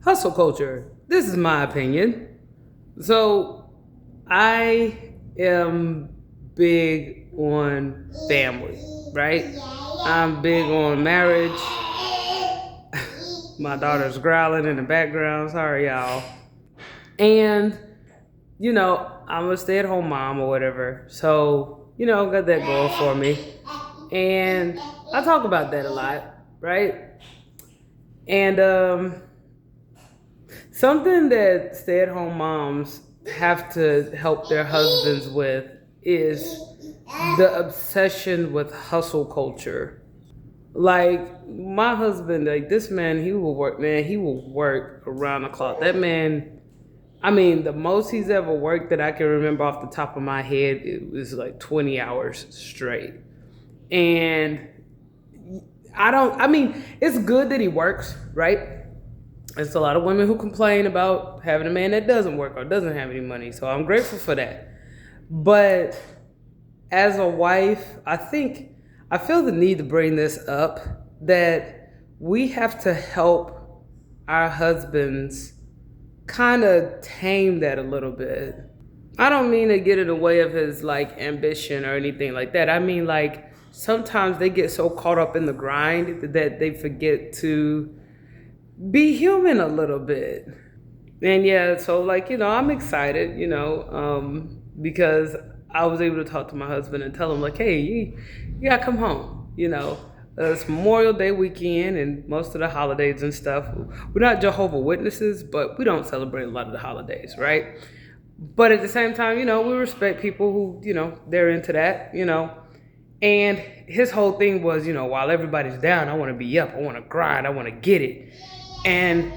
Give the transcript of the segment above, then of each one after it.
Hustle culture. This is my opinion. So, I am big on family, right? I'm big on marriage. My daughter's growling in the background. Sorry, y'all. And, I'm a stay at home mom or whatever. So, got that going for me. And I talk about that a lot, right? And something that stay at home moms have to help their husbands with is the obsession with hustle culture. Like my husband, like this man, he will work, man, he will work around the clock. That man, I mean, the most he's ever worked that I can remember off the top of my head, it was like 20 hours straight. And I mean, it's good that he works, right? There's a lot of women who complain about having a man that doesn't work or doesn't have any money. So I'm grateful for that. But as a wife, I feel the need to bring this up that we have to help our husbands kind of tame that a little bit. I don't mean to get in the way of his like ambition or anything like that. I mean like sometimes they get so caught up in the grind that they forget to be human a little bit. And yeah, so like, I'm excited, because I was able to talk to my husband and tell him like, hey, you gotta come home, It's Memorial Day weekend and most of the holidays and stuff. We're not Jehovah Witnesses, but we don't celebrate a lot of the holidays, right? But at the same time, we respect people who, they're into that, And his whole thing was, while everybody's down, I want to be up. I want to grind. I want to get it. And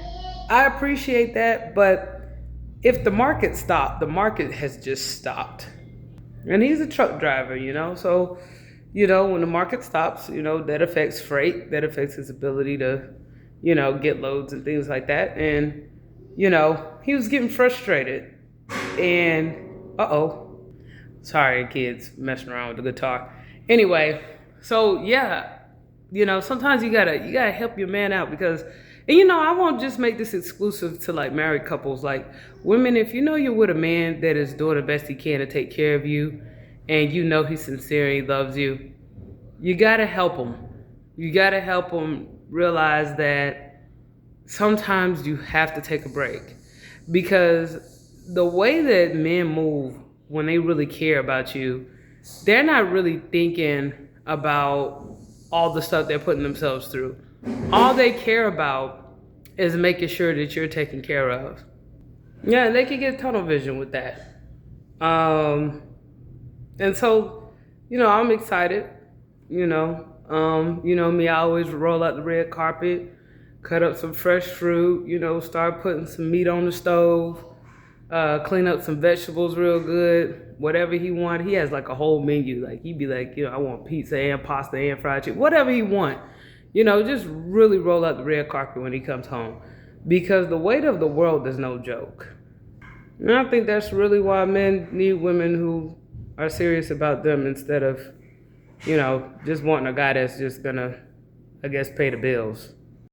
I appreciate that. But if the market stopped, the market has just stopped. And he's a truck driver, So, when the market stops, that affects freight. That affects his ability to, get loads and things like that. And, he was getting frustrated. And, sorry, kids messing around with the guitar. Anyway, so yeah, sometimes you gotta help your man out because, and I won't just make this exclusive to like married couples. Like women, if you're with a man that is doing the best he can to take care of you, and he's sincere and he loves you, you gotta help him. You gotta help him realize that sometimes you have to take a break because the way that men move when they really care about you, they're not really thinking about all the stuff they're putting themselves through. All they care about is making sure that you're taken care of. Yeah, they can get tunnel vision with that. And so, I'm excited. Me, I always roll out the red carpet, cut up some fresh fruit, start putting some meat on the stove, clean up some vegetables real good. Whatever he want, he has like a whole menu. Like he'd be like, I want pizza and pasta and fried chicken, whatever he want. Just really roll out the red carpet when he comes home, because the weight of the world is no joke. And I think that's really why men need women who are serious about them instead of, just wanting a guy that's just gonna, I guess, pay the bills.